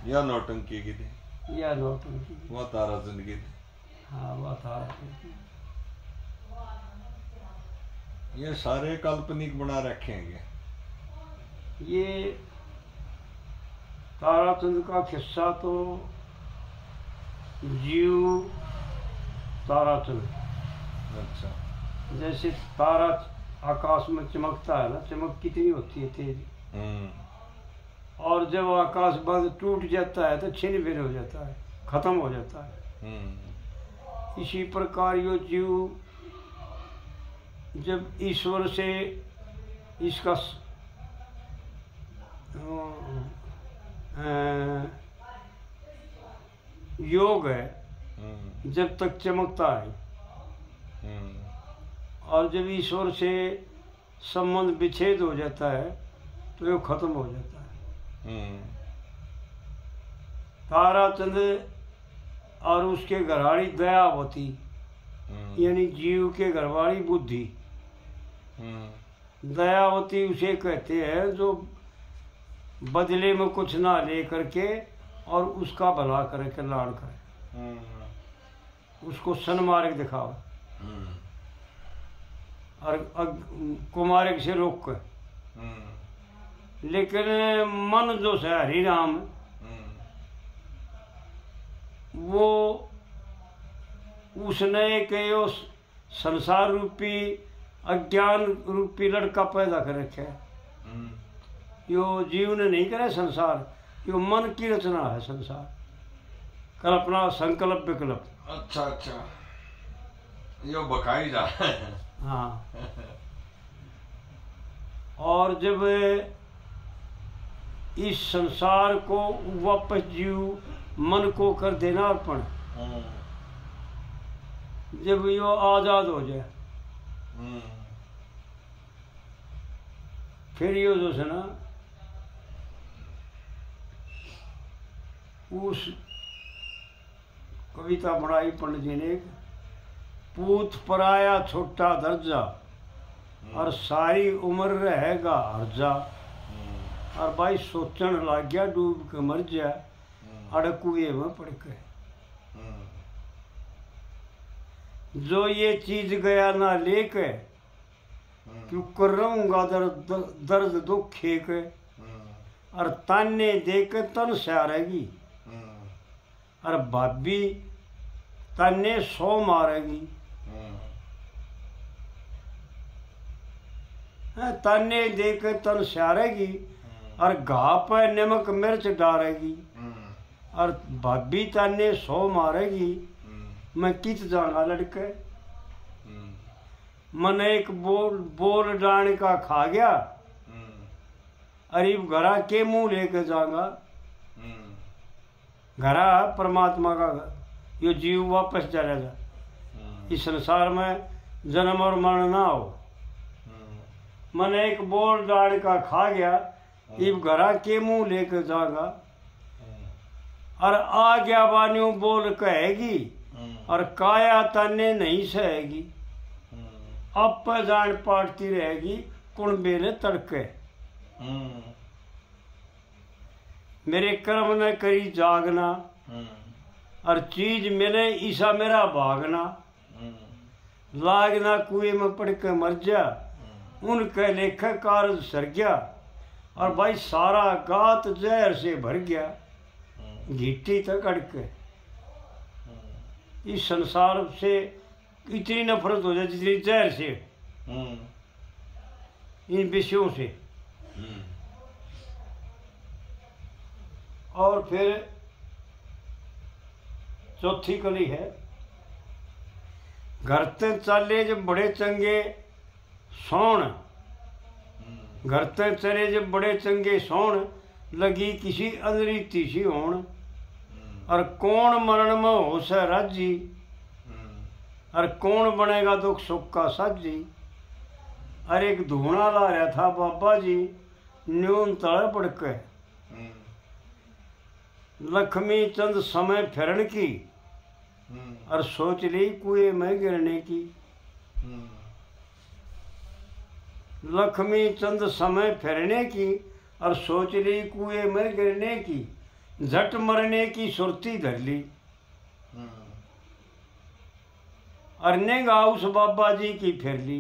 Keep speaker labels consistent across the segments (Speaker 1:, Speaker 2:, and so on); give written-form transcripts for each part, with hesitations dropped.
Speaker 1: या नौटंकी की थी,
Speaker 2: या नौटंकी की।
Speaker 1: वह ताराचंद की थी।
Speaker 2: हाँ वह ताराचंद की।
Speaker 1: ये सारे काल्पनिक बना रखे हैं क्या?
Speaker 2: ये ताराचंद का किस्सा तो जीव ताराचंद,
Speaker 1: अच्छा।
Speaker 2: जैसे तारा आकाश में चमकता है ना, चमक कितनी होती है तेज, और जब आकाश बंद टूट जाता है तो छिन्न भिन्न हो जाता है, खत्म हो जाता है। इसी प्रकार यो जीव जब ईश्वर से इसका योग है, जब तक चमकता है, और जब ईश्वर से संबंध विच्छेद हो जाता है तो ये खत्म हो जाता है। ताराचंद और उसके घरवाली दयावती, यानी जीव के घरवाली बुद्धि, दयावती उसे कहते हैं जो बदले में कुछ ना ले करके और उसका भला करके लाड़ करे, उसको सन्मार्ग दिखाओ और कुमार्ग से रोक कर। लेकिन मन जो है हरि राम, वो उसने एक यो संसार रूपी अज्ञान रूपी लड़का पैदा कर रखा है। यो जीव ने नहीं करे संसार, यो मन की रचना है संसार, कल्पना संकल्प विकल्प।
Speaker 1: अच्छा अच्छा, यो बकाई जा रहा है।
Speaker 2: हाँ, और जब इस संसार को वापस जीव मन को कर देना अर्पण, जब यो आजाद हो जाए, फिर यो जो है ना, उस कविता बनाई पंडित जी ने, पूत पराया छोटा दर्जा और सारी उम्र रहेगा हर्जा, और भाई सोचन लग गया डूब के मर जा, अड़कुए में पड़ के। जो ये चीज गया ना लेके, क्यों कर रहूंगा दर्द दुख के, और ताने दे के तन सहारेगी, और भाभी ताने 100 मारेगी। ताने दे के तन सहारेगी, और घा पर नमक मिर्च डालेगी, और भाभी ताने 100 मारेगी, मैं कित जाना लड़के। मन एक बोल डाण का खा गया, अरीब घरा के मुंह लेके जाऊंगा। घरा परमात्मा का घर, यो जीव वापस चलेगा, इस संसार में जन्म और मरण ना हो। मन एक बोल डाड़ का खा गया, इब घरा के मुंह लेकर जाऊंगा, और आ गया बानियों बोल कहेगी, और काया ताने नहीं सहेगी। अब पर जान पाटती रहेगी कुण बेले तड़के। मेरे कर्म ने करी जागना, और चीज मिले ईसा मेरा भागना। लागना कुएं में पड़ के मर जा, उनके लेखक कारज सर गया, और भाई सारा गात जहर से भर गया, घीटी तक अड़के। इस संसार से इतनी नफरत हो जाए जितनी जहर से, इन विषयों से। और फिर चौथी कली है, घर ते चाले जब बड़े चंगे सोण, घर ते चले जब बड़े चंगे सोण, लगी किसी अनरीति सी होण। और कौन मरण में हो से राजी, और कौन बनेगा दुख सुख का साजी। और एक धूना ला रहा था बाबा जी न्यून तले पड़ के, लक्ष्मी चंद समय फिरन की, और सोच ली कुएं में गिरने की। लक्ष्मी चंद समय फिरने की, और सोच ली कुएं में गिरने की। झट मरने की सुरती धर ली। अरने गाउस बाबा जी की फिर ली।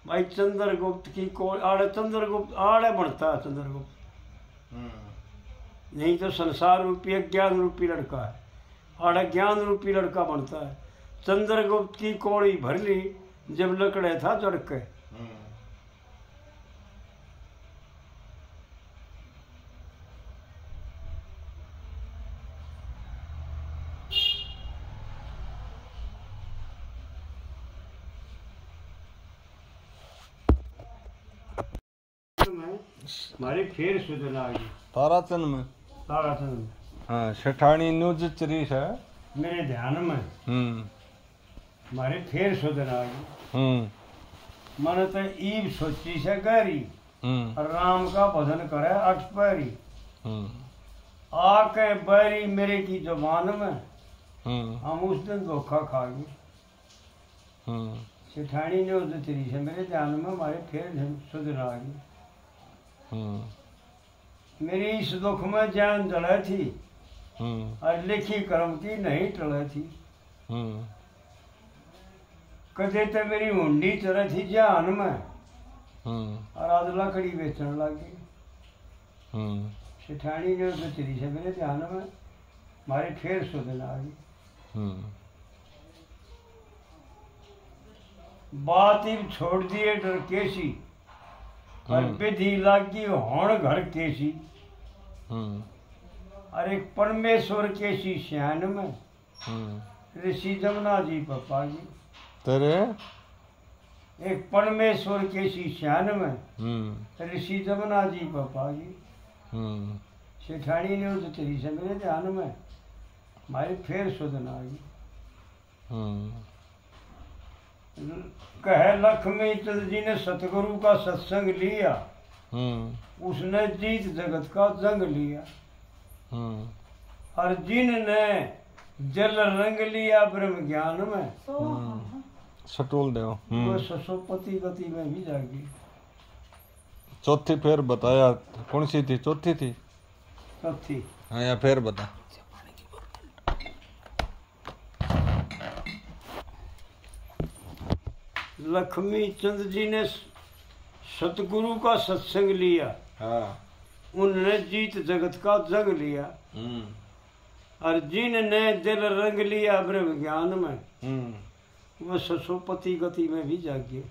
Speaker 2: भाई चंद्रगुप्त की कोई आड़े चंद्रगुप्त आड़े बढ़ता है चंद्रगुप्त, नहीं तो संसार रूपी अज्ञान रूपी लड़का है, आड़े ज्ञान रूपी लड़का बनता है। चंद्रगुप्त की कोड़ी भर ली जब लकड़े था चढ़ के। हमारी फिर सुधन आ गई
Speaker 1: ताराचंद में।
Speaker 2: ताराचंद में।
Speaker 1: हाँ, सेठानी न्यूज चरीस है
Speaker 2: मेरे ध्यान में। हमारे फिर सुधन आ गई। मन तो ईब सोची से गहरी, और राम का भजन करे अठ पैरी। आके बैरी मेरे की जुबान में, हम उस दिन धोखा खा गए। सेठानी न्यूज चरीस है मेरे ध्यान में, हमारे फिर सुधन आ गई। मेरी इस दुख में जान जले थी, और लिखी कर्म की नहीं टले थी। कदे तो मेरी हुंडी चढ़े थी जान में, और आज लकड़ी बेचने लगी। सेठानी ने तो चली से मेरे ध्यान में, हमारे फिर सुधन आ गई। बात ही छोड़ दिए डर केसी, और विधि लागी होण घर केसी। अरे परमेश्वर केसी श्यान में, ऋषि जमुना जी पप्पा जी
Speaker 1: तेरे।
Speaker 2: एक परमेश्वर केसी श्यान में, ऋषि जमुना जी पप्पा जी। सेठानी ने उस तेरी से मेरे ध्यान में, हमारी फिर सुधन आ गई। कहे लक्ष्मी चंद जी ने सतगुरु का सत्संग लिया, उसने जीत जगत का जंग लिया। और जिनने जल रंग लिया ब्रह्म ज्ञान में,
Speaker 1: सटोल देव
Speaker 2: वो ससोपति गति में भी जागी।
Speaker 1: चौथी फिर बताया कौन सी थी? चौथी थी।
Speaker 2: चौथी
Speaker 1: हाँ, या फिर बता।
Speaker 2: लक्ष्मी चंद जी ने सतगुरु का सत्संग लिया,
Speaker 1: हाँ।
Speaker 2: उनने जीत जगत का जंग लिया। और जिनने दिल रंग लिया ब्रह्म ज्ञान में, वह ससोपति गति में भी जागे।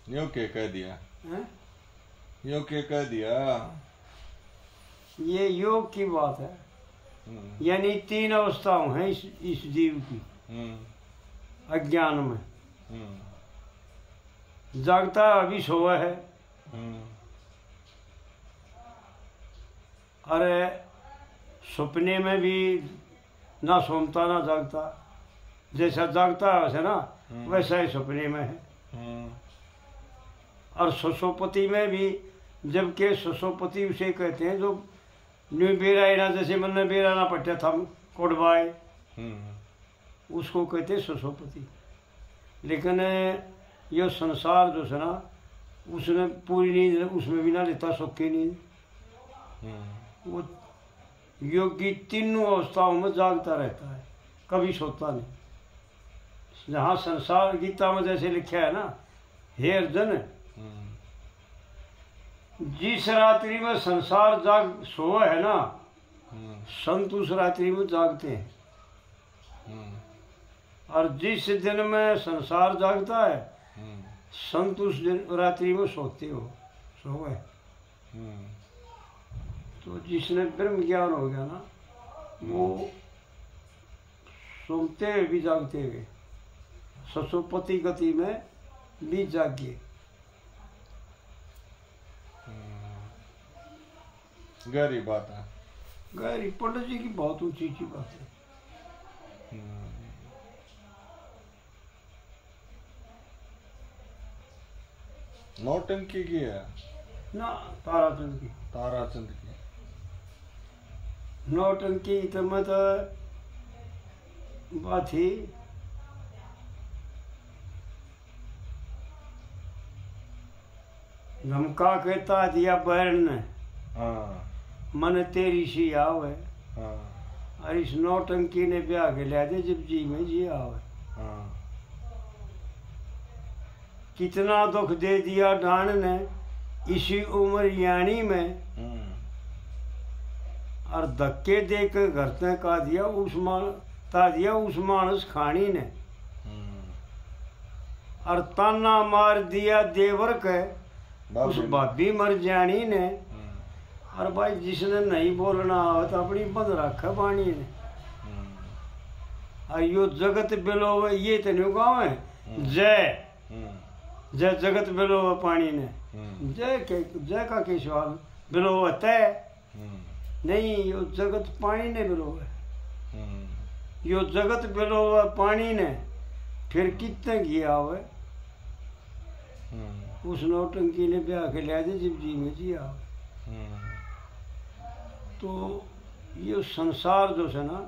Speaker 1: यो के कह दिया
Speaker 2: है?
Speaker 1: यो के कह दिया।
Speaker 2: ये योग की बात है। यानी तीन अवस्थाओं हैं इस जीव की। अज्ञान में जागता अभी सोवा है, अरे सपने में भी ना सोमता ना जागता। जैसा जागता है वैसे ना, वैसा ही सपने में है। और ससोपति में भी, जबकि ससोपति उसे कहते हैं जो न्यू बेरा, जैसे मन में बेरा ना पट्टे था कोडबाई, उसको कहते हैं ससोपति। लेकिन यह संसार जो है ना, उसने पूरी नींद उसमें भी ना लेता, सुख की नींद। वो योगी तीनों अवस्थाओं में जागता रहता है, कभी सोता नहीं। जहाँ संसार गीता में जैसे लिखा है ना, हे अर्जुन, जिस रात्रि में संसार जाग सोए है ना, संत उस रात्रि में जागते हैं। और जिस दिन में संसार जागता है, संत उस दिन रात्रि में सोते हो सोए। तो जिसने ब्रह्म ज्ञान हो गया ना, वो सोते हुए भी जागते हुए ससोपति गति में भी जागे।
Speaker 1: गहरी बात है।
Speaker 2: गहरी पंडित जी की बहुत ऊंची ऊंची बात है।
Speaker 1: नौटंकी की है
Speaker 2: ना, ताराचंद की।
Speaker 1: ताराचंद की
Speaker 2: नौटंकी तो मैं तो बात थी। धमका कहता दिया बैर ने
Speaker 1: हाँ
Speaker 2: मन तेरी सी आवे,
Speaker 1: हाँ
Speaker 2: और इस नौटंकी ने ब्याह के लिया दे जब जी में जी आवे।
Speaker 1: हाँ
Speaker 2: कितना दुख दे दिया डान ने इसी उम्र यानी में, और धक्के देकर घर तक का दिया उस मानस खानी ने, और ताना मार दिया देवर के उस भाभी मर जानी ने। और भाई जिसने नहीं बोलना हो तो अपनी बंद रखा पानी ने। और यो जगत बिलो ये तो नहीं गाँव है जय जय जगत बिलो पानी ने, जय का के सवाल बिलो तय नहीं, यो जगत पानी ने बिलो है। यो जगत बिलो पानी ने फिर कितने किया हुआ उस नौटंकी ने ब्याह के लिया दे जब जी में जी आओ। तो ये संसार जो है ना,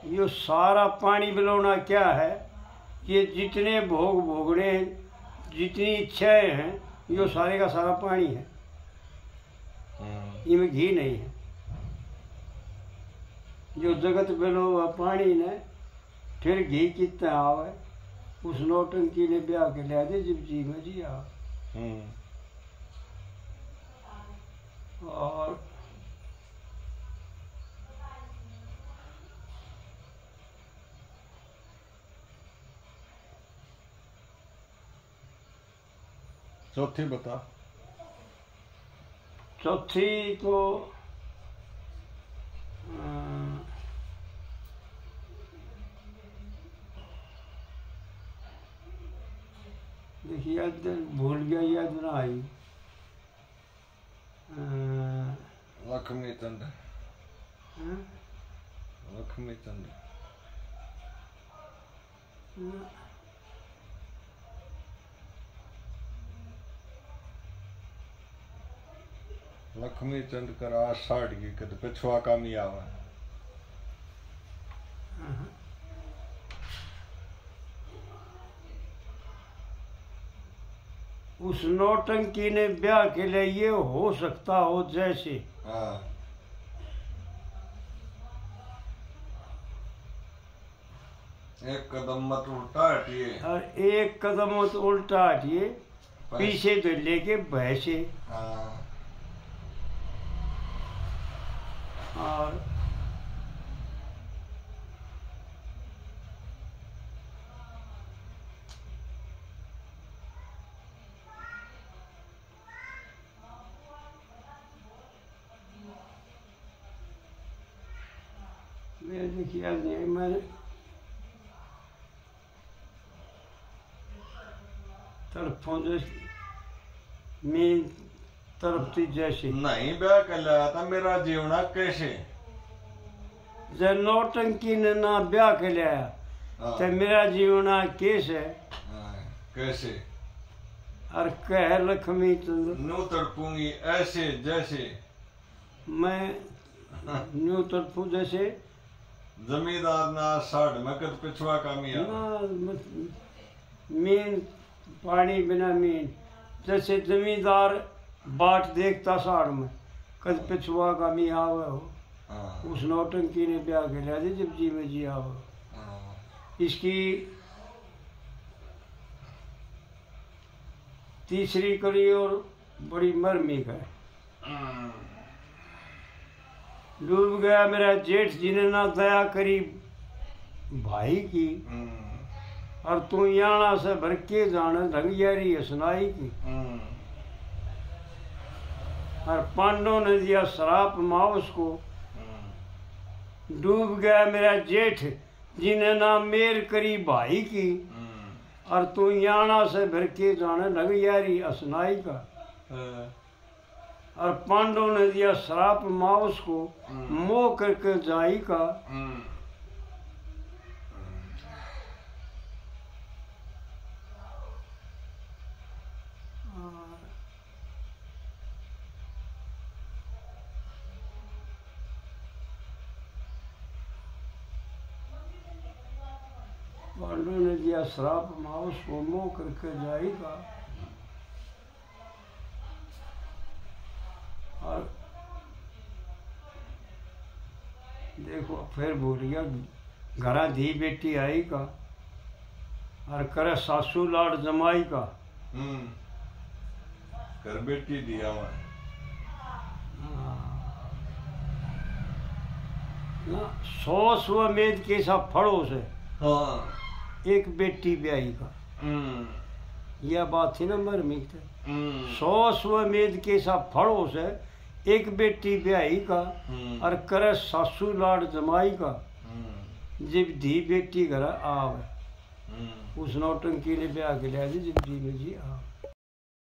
Speaker 2: ये सारा पानी बिलोना क्या है, ये जितने भोग भोगने जितनी इच्छाएं हैं ये सारे का सारा पानी है, इनमें घी नहीं है। जो जगत बिलो पानी ने फिर घी कितना आवे उस नौटंकी ने ब्याह के लिया दे जब जी में जी आ। और
Speaker 1: चौथी बता।
Speaker 2: चौथी तो देखिए याद भूल गया, याद ना आई।
Speaker 1: लक्ष्मी चंद, लक्ष्मी चंद, लक्ष्मी चंद करा साड़ की कद पिछवा कामी आवा।
Speaker 2: उस नौटंकी ने ब्याह के लिए ये हो सकता हो जैसे
Speaker 1: एक कदम मत उल्टा हटिए,
Speaker 2: और एक कदम मत उल्टा हटिए, पीछे तो लेके भैंसे। और मेरे देखिए नहीं, मैंने तरफों मेन तरफ थी जैसे
Speaker 1: नहीं ब्याह कर लिया था मेरा जीवना कैसे
Speaker 2: जब नौटंकी ने ना ब्याह के लिया तो मेरा जीवना कैसे
Speaker 1: कैसे।
Speaker 2: और कह लक्ष्मी चंद्र
Speaker 1: नू तड़पूंगी ऐसे जैसे
Speaker 2: मैं न्यू तड़पू जैसे
Speaker 1: जमींदार ना साढ़ में कद पिछवा कामी
Speaker 2: मीन पानी बिना मीन जैसे जमींदार बाट देखता साढ़ में कद पिछवा कामी आवे हो। उस नौटंकी ने ब्याह के लिया दे जब जी में जी आवे। इसकी तीसरी कड़ी और बड़ी मर्मिक है। डूब गया मेरा जेठ जिन्हें ना दया करी भाई की, और तू याना से भर के जाने ढंग यारी सुनाई की। और पांडव ने दिया श्राप मावस को, डूब गया मेरा जेठ जिन्हें ना मेर करी भाई की, और तू याना से भर के जाने ढंग यारी असनाई का। और पांडव ने दिया श्राप मावस को, मोह करके जाई का। पांडव ने दिया श्राप मावस को, मोह करके जाई का। और देखो फिर बोल गया घरा धी बेटी आई का और करे सासू लाड जमाई का।
Speaker 1: कर बेटी दिया मैं
Speaker 2: ना 100 स्वमेध के सब फड़ों से
Speaker 1: हाँ
Speaker 2: एक बेटी ब्याही का। यह बात थी ना मर्मिक 100 स्वमेध के सब फड़ों से एक बेटी ब्याही का और करे सासू लाड जमाई का। जब धी बेटी घर आवे उस नौटंकी ने ब्याह के लिया जब धी में जी आवे।